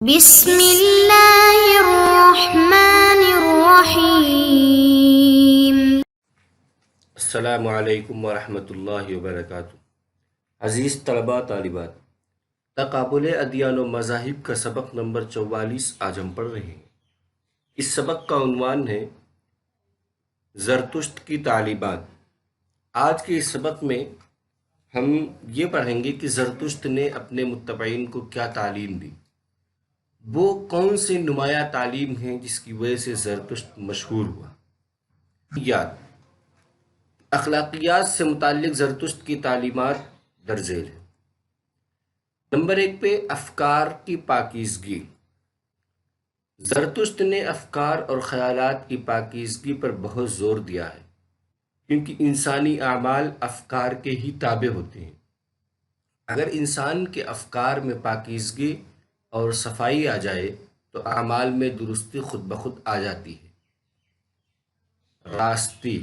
بسم اللہ الرحمن الرحیم۔ السلام علیکم ورحمۃ اللہ وبرکاتہ۔ عزیز طلباء طالبات، تقابل ادیان و مذاہب کا سبق نمبر 44 آج ہم پڑھ رہے ہیں۔ اس سبق کا عنوان ہے زرتشت کی تعلیمات۔ آج کے اس سبق میں ہم یہ پڑھیں گے کہ زرتشت نے اپنے متبعین کو کیا تعلیم دی، وہ کون سے نمایاں تعلیم ہیں جس کی وجہ سے زرتشت مشہور ہوا۔ اخلاقیات سے متعلق زرتشت کی تعلیمات درج ذیل ہیں۔ نمبر 1 پہ افکار کی پاکیزگی۔ زرتشت نے افکار اور خیالات کی پاکیزگی پر بہت زور دیا ہے، کیونکہ انسانی اعمال افکار کے ہی تابع ہوتے ہیں۔ اگر انسان کے افکار میں پاکیزگی اور صفائی آ جائے تو اعمال میں درستی خود بخود آ جاتی ہے۔ راستی۔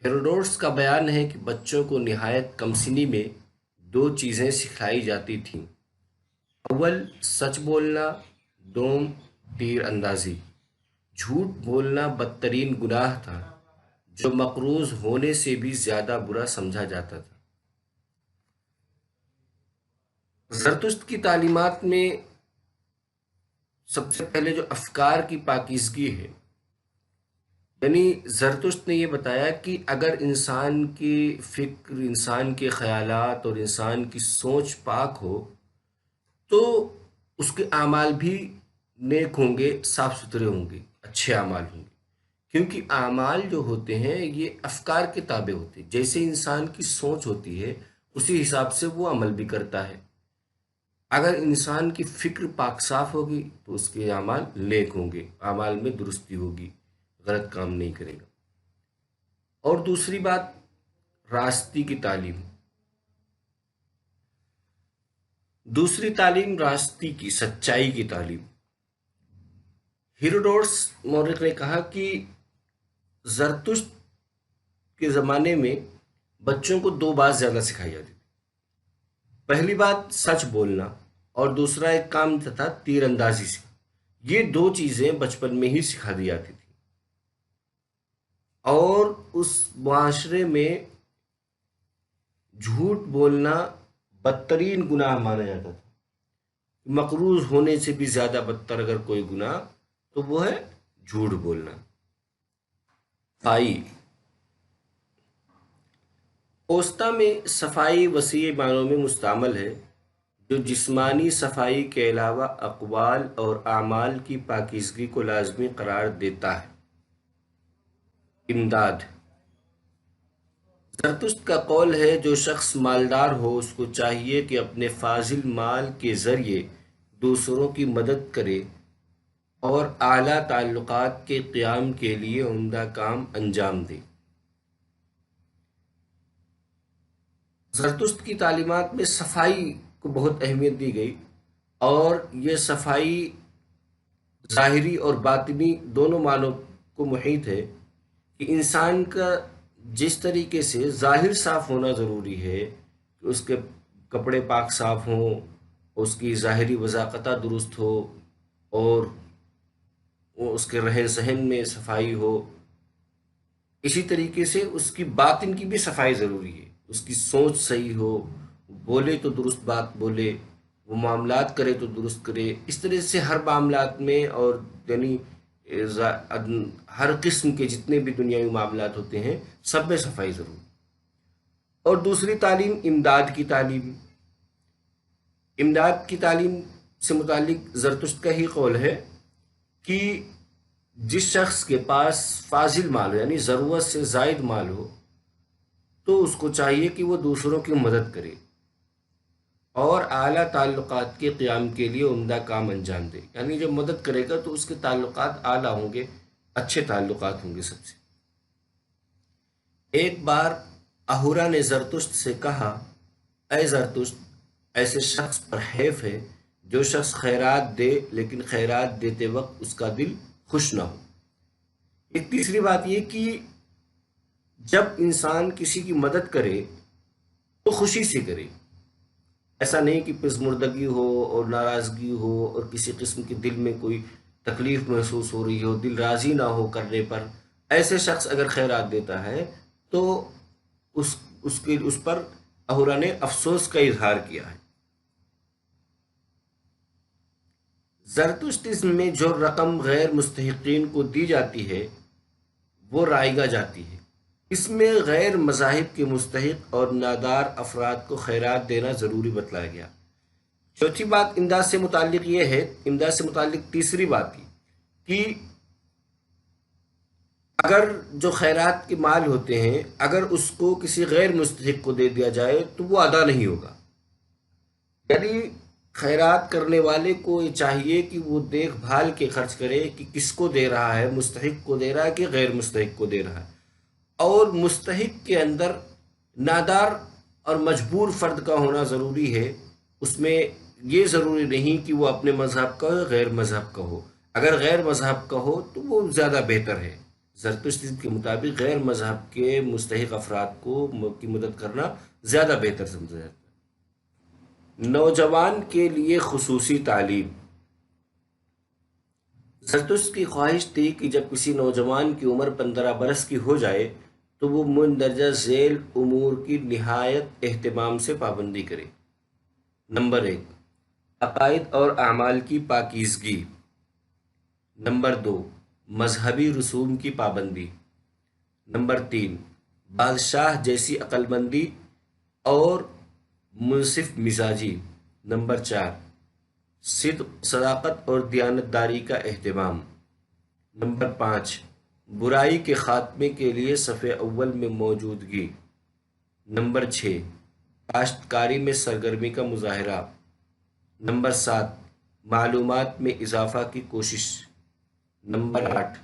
ہیروڈوٹس کا بیان ہے کہ بچوں کو نہایت کم سنی میں 2 چیزیں سکھلائی جاتی تھیں: اول سچ بولنا، دوم تیر اندازی۔ جھوٹ بولنا بدترین گناہ تھا جو مقروض ہونے سے بھی زیادہ برا سمجھا جاتا تھا۔ زرتشت کی تعلیمات میں سب سے پہلے جو افکار کی پاکیزگی ہے، یعنی زرتشت نے یہ بتایا کہ اگر انسان کی فکر، انسان کے خیالات اور انسان کی سوچ پاک ہو تو اس کے اعمال بھی نیک ہوں گے، صاف ستھرے ہوں گے، اچھے اعمال ہوں گے، کیونکہ اعمال جو ہوتے ہیں یہ افکار کے تابع ہوتے ہیں۔ جیسے انسان کی سوچ ہوتی ہے اسی حساب سے وہ عمل بھی کرتا ہے۔ اگر انسان کی فکر پاک صاف ہوگی تو اس کے اعمال نیک ہوں گے، اعمال میں درستی ہوگی، غلط کام نہیں کرے گا۔ اور دوسری بات راستی کی تعلیم۔ دوسری تعلیم راستی کی، سچائی کی تعلیم۔ ہیروڈوٹس مورخ نے کہا کہ زرتشت کے زمانے میں بچوں کو 2 بات زیادہ سکھائی جاتی تھی۔ پہلی بات سچ بولنا اور دوسرا ایک کام تھا تیر اندازی سے۔ یہ 2 چیزیں بچپن میں ہی سکھا دی جاتی تھی، اور اس معاشرے میں جھوٹ بولنا بدترین گناہ مانا جاتا تھا۔ مقروض ہونے سے بھی زیادہ بدتر اگر کوئی گناہ تو وہ ہے جھوٹ بولنا۔ صفائی۔ اوسطا میں صفائی وسیع معنوں میں مستعمل ہے، جو جسمانی صفائی کے علاوہ اقوال اور اعمال کی پاکیزگی کو لازمی قرار دیتا ہے۔ امداد۔ زرتشت کا قول ہے جو شخص مالدار ہو اس کو چاہیے کہ اپنے فاضل مال کے ذریعے دوسروں کی مدد کرے اور اعلیٰ تعلقات کے قیام کے لیے عمدہ کام انجام دے۔ زرتشت کی تعلیمات میں صفائی کو بہت اہمیت دی گئی، اور یہ صفائی ظاہری اور باطنی دونوں معنوں کو محیط ہے کہ انسان کا جس طریقے سے ظاہر صاف ہونا ضروری ہے کہ اس کے کپڑے پاک صاف ہوں، اس کی ظاہری وضاقتہ درست ہو، اور اس کے رہن سہن میں صفائی ہو، اسی طریقے سے اس کی باطن کی بھی صفائی ضروری ہے۔ اس کی سوچ صحیح ہو، بولے تو درست بات بولے، وہ معاملات کرے تو درست کرے۔ اس طرح سے ہر معاملات میں، اور یعنی ہر قسم کے جتنے بھی دنیاوی معاملات ہوتے ہیں سب میں صفائی ضروری۔ اور دوسری تعلیم امداد کی تعلیم۔ امداد کی تعلیم سے متعلق زرتشت کا ہی قول ہے کہ جس شخص کے پاس فاضل مال ہو، یعنی ضرورت سے زائد مال ہو، تو اس کو چاہیے کہ وہ دوسروں کی مدد کرے اور اعلیٰ تعلقات کے قیام کے لیے عمدہ کام انجام دے۔ یعنی جب مدد کرے گا تو اس کے تعلقات اعلیٰ ہوں گے، اچھے تعلقات ہوں گے سب سے۔ ایک بار اہورا نے زرتشت سے کہا، اے زرتشت، ایسے شخص پر حیف ہے جو شخص خیرات دے لیکن خیرات دیتے وقت اس کا دل خوش نہ ہو۔ ایک تیسری بات یہ کہ جب انسان کسی کی مدد کرے تو خوشی سے کرے، ایسا نہیں کہ پسمردگی ہو اور ناراضگی ہو اور کسی قسم کی دل میں کوئی تکلیف محسوس ہو رہی ہو، دل راضی نہ ہو کرنے پر، ایسے شخص اگر خیرات دیتا ہے تو اس پر اہورا نے افسوس کا اظہار کیا ہے۔ زرتشتیزم میں جو رقم غیر مستحقین کو دی جاتی ہے وہ رائگاں جاتی ہے۔ اس میں غیر مذاہب کے مستحق اور نادار افراد کو خیرات دینا ضروری بتلایا گیا۔ چوتھی بات امداد سے متعلق یہ ہے، امداد سے متعلق تیسری بات یہ کہ اگر جو خیرات کے مال ہوتے ہیں اگر اس کو کسی غیر مستحق کو دے دیا جائے تو وہ ادا نہیں ہوگا۔ یعنی خیرات کرنے والے کو یہ چاہیے کہ وہ دیکھ بھال کے خرچ کرے کہ کس کو دے رہا ہے، مستحق کو دے رہا ہے کہ غیر مستحق کو دے رہا ہے، اور مستحق کے اندر نادار اور مجبور فرد کا ہونا ضروری ہے۔ اس میں یہ ضروری نہیں کہ وہ اپنے مذہب کا ہو، غیر مذہب کا ہو۔ اگر غیر مذہب کا ہو تو وہ زیادہ بہتر ہے۔ زرتشتی کے مطابق غیر مذہب کے مستحق افراد کی مدد کرنا زیادہ بہتر سمجھا جاتا ہے۔ نوجوان کے لیے خصوصی تعلیم۔ زرتشت کی خواہش تھی کہ جب کسی نوجوان کی عمر 15 برس کی ہو جائے تو وہ مندرجہ ذیل امور کی نہایت اہتمام سے پابندی کرے۔ نمبر 1، عقائد اور اعمال کی پاکیزگی۔ نمبر 2، مذہبی رسوم کی پابندی۔ نمبر 3، بادشاہ جیسی عقل مندی اور منصف مزاجی۔ نمبر 4، صدق، صداقت اور دیانتداری کا اہتمام۔ نمبر 5، برائی کے خاتمے کے لیے صف اول میں موجودگی۔ نمبر 6، کاشتکاری میں سرگرمی کا مظاہرہ۔ نمبر 7، معلومات میں اضافہ کی کوشش۔ نمبر 8،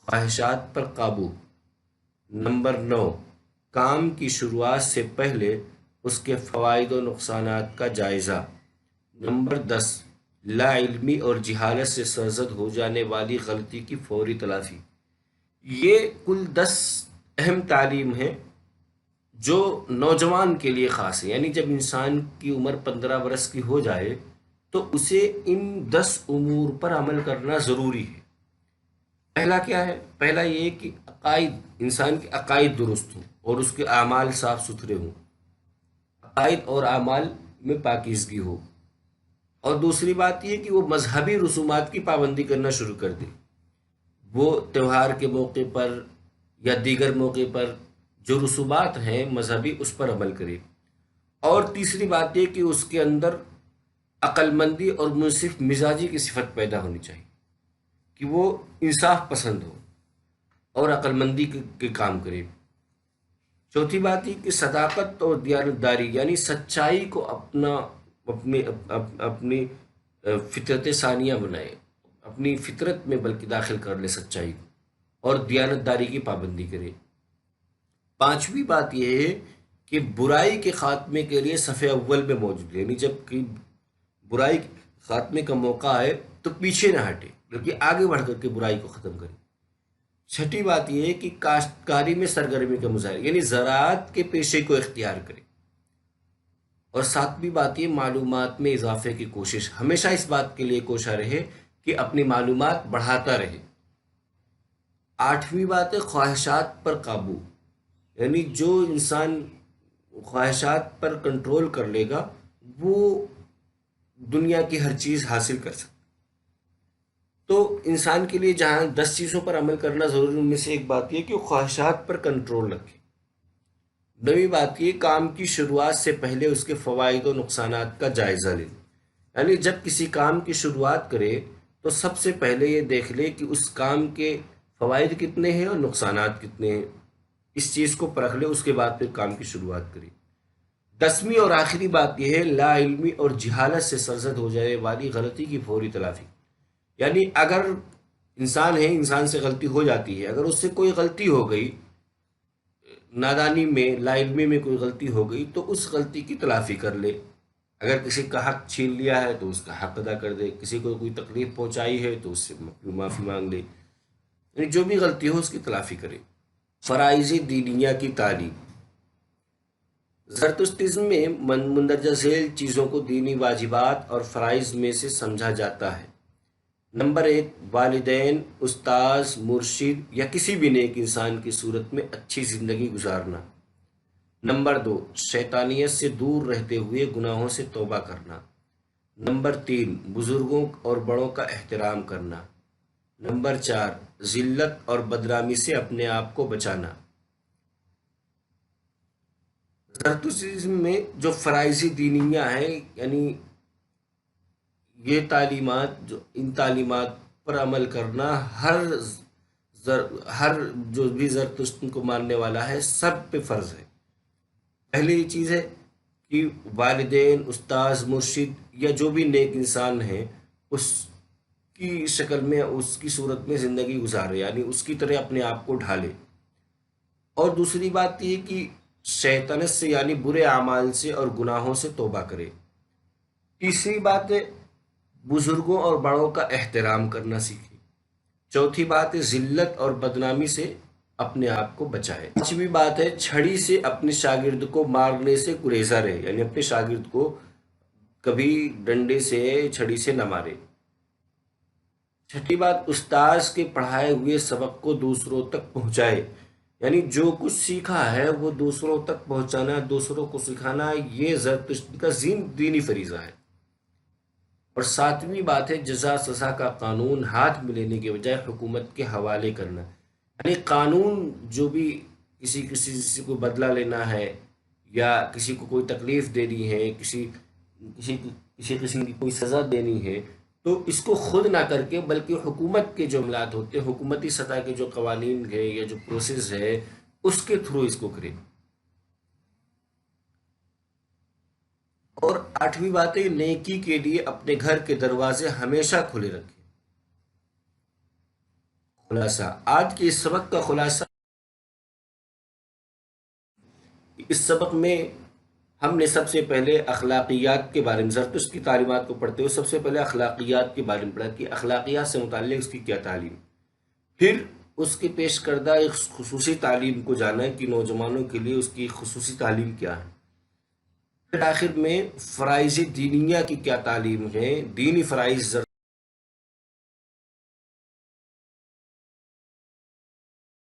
خواہشات پر قابو۔ نمبر 9، کام کی شروعات سے پہلے اس کے فوائد و نقصانات کا جائزہ۔ نمبر 10، لا علمی اور جہالت سے سرزد ہو جانے والی غلطی کی فوری تلافی۔ یہ کل 10 اہم تعلیم ہیں جو نوجوان کے لیے خاص ہے۔ یعنی جب انسان کی عمر 15 برس کی ہو جائے تو اسے ان 10 امور پر عمل کرنا ضروری ہے۔ پہلا کیا ہے؟ پہلا یہ کہ عقائد، انسان کے عقائد درست ہوں اور اس کے اعمال صاف ستھرے ہوں، عقائد اور اعمال میں پاکیزگی ہو۔ اور دوسری بات یہ کہ وہ مذہبی رسومات کی پابندی کرنا شروع کر دے، وہ تہوار کے موقع پر یا دیگر موقع پر جو رسومات ہیں مذہبی اس پر عمل کرے۔ اور تیسری بات یہ کہ اس کے اندر عقل مندی اور منصف مزاجی کی صفت پیدا ہونی چاہیے، کہ وہ انصاف پسند ہو اور عقل مندی کے کام کرے۔ چوتھی بات یہ کہ صداقت اور دیانتداری، یعنی سچائی کو اپنی فطرت ثانیہ بنائے، اپنی فطرت میں بلکہ داخل کر لے سچائی کو، اور دیانتداری کی پابندی کرے۔ پانچویں بات یہ ہے کہ برائی کے خاتمے کے لیے صف اول میں موجود ہے، یعنی جب کہ برائی کے خاتمے کا موقع آئے تو پیچھے نہ ہٹے بلکہ آگے بڑھ کر کے برائی کو ختم کرے۔ چھٹی بات یہ ہے کہ کاشتکاری میں سرگرمی کا مظاہرہ، یعنی زراعت کے پیشے کو اختیار کرے۔ اور ساتویں بات یہ معلومات میں اضافے کی کوشش، ہمیشہ اس بات کے لیے کوشاں رہے کہ اپنی معلومات بڑھاتا رہے۔ آٹھویں بات ہے خواہشات پر قابو، یعنی جو انسان خواہشات پر کنٹرول کر لے گا وہ دنیا کی ہر چیز حاصل کر سکتا۔ تو انسان کے لیے جہاں 10 چیزوں پر عمل کرنا ضروری، ان میں سے ایک بات یہ کہ وہ خواہشات پر کنٹرول رکھے۔ 9ویں بات یہ کام کی شروعات سے پہلے اس کے فوائد و نقصانات کا جائزہ لے، یعنی جب کسی کام کی شروعات کرے تو سب سے پہلے یہ دیکھ لے کہ اس کام کے فوائد کتنے ہیں اور نقصانات کتنے ہیں، اس چیز کو پرکھ لے، اس کے بعد پھر کام کی شروعات کرے۔ 10ویں اور آخری بات یہ ہے لا علمی اور جہالت سے سرزد ہو جانے والی غلطی کی فوری تلافی، یعنی اگر انسان ہے، انسان سے غلطی ہو جاتی ہے، اگر اس سے کوئی غلطی ہو گئی، نادانی میں، لا علمی میں کوئی غلطی ہو گئی تو اس غلطی کی تلافی کر لے۔ اگر کسی کا حق چھین لیا ہے تو اس کا حق ادا کر دے، کسی کو کوئی تکلیف پہنچائی ہے تو اس سے معافی مانگ لے، یعنی جو بھی غلطی ہو اس کی تلافی کرے۔ فرائض دینیہ کی تعلیم۔ زرتشتیزم میں مندرجہ ذیل چیزوں کو دینی واجبات اور فرائض میں سے سمجھا جاتا ہے۔ نمبر 1، والدین، استاذ، مرشد یا کسی بھی نیک انسان کی صورت میں اچھی زندگی گزارنا۔ نمبر 2، شیطانیت سے دور رہتے ہوئے گناہوں سے توبہ کرنا۔ نمبر 3، بزرگوں اور بڑوں کا احترام کرنا۔ نمبر 4، ذلت اور بدنامی سے اپنے آپ کو بچانا۔ زرتشتیزم میں جو فرائض دینیہ ہیں، یعنی یہ تعلیمات، جو ان تعلیمات پر عمل کرنا ہر جو بھی زرتشت کو ماننے والا ہے سب پہ فرض ہے۔ پہلی چیز ہے کہ والدین، استاذ، مرشد یا جو بھی نیک انسان ہیں اس کی شکل میں، اس کی صورت میں زندگی گزارے، یعنی اس کی طرح اپنے آپ کو ڈھالے۔ اور دوسری بات یہ کہ شیطنت سے یعنی برے اعمال سے اور گناہوں سے توبہ کرے۔ تیسری بات ہے بزرگوں اور بڑوں کا احترام کرنا سیکھے۔ چوتھی بات ہے ذلت اور بدنامی سے اپنے آپ کو بچائے۔ پانچویں بات ہے چھڑی سے اپنے شاگرد کو مارنے سے گریزا رہے، یعنی اپنے شاگرد کو کبھی ڈنڈے سے، چھڑی سے نہ مارے۔ چھٹی بات، استاذ کے پڑھائے ہوئے سبق کو دوسروں تک پہنچائے، یعنی جو کچھ سیکھا ہے وہ دوسروں تک پہنچانا، دوسروں کو سکھانا، یہ زرتشت کا دینی فریضہ ہے۔ اور ساتویں بات ہے جزا سزا کا قانون ہاتھ میں لینے کے بجائے حکومت کے حوالے کرنا، یعنی قانون جو بھی کسی کو بدلہ لینا ہے یا کسی کو کوئی تکلیف دینی ہے، کسی قسم کی کوئی سزا دینی ہے، تو اس کو خود نہ کر کے بلکہ حکومت کے جو عملات ہوتے ہیں، حکومتی سطح کے جو قوانین ہے یا جو پروسیس ہے اس کے تھرو اس کو کرے۔ اور آٹھویں بات ہے نیکی کے لیے اپنے گھر کے دروازے ہمیشہ کھلے رکھیں۔ خلاصہ، آج کے اس سبق کا خلاصہ، اس سبق میں ہم نے سب سے پہلے اخلاقیات کے بارے میں، زرتشت کی تعلیمات کو پڑھتے ہوئے سب سے پہلے اخلاقیات کے بارے میں پڑھا کہ اخلاقیات سے متعلق اس کی کیا تعلیم، پھر اس کے پیش کردہ ایک خصوصی تعلیم کو جانا کہ نوجوانوں کے لیے اس کی خصوصی تعلیم کیا ہے، پھر آخر میں فرائض دینیہ کی کیا تعلیم ہے، دینی فرائض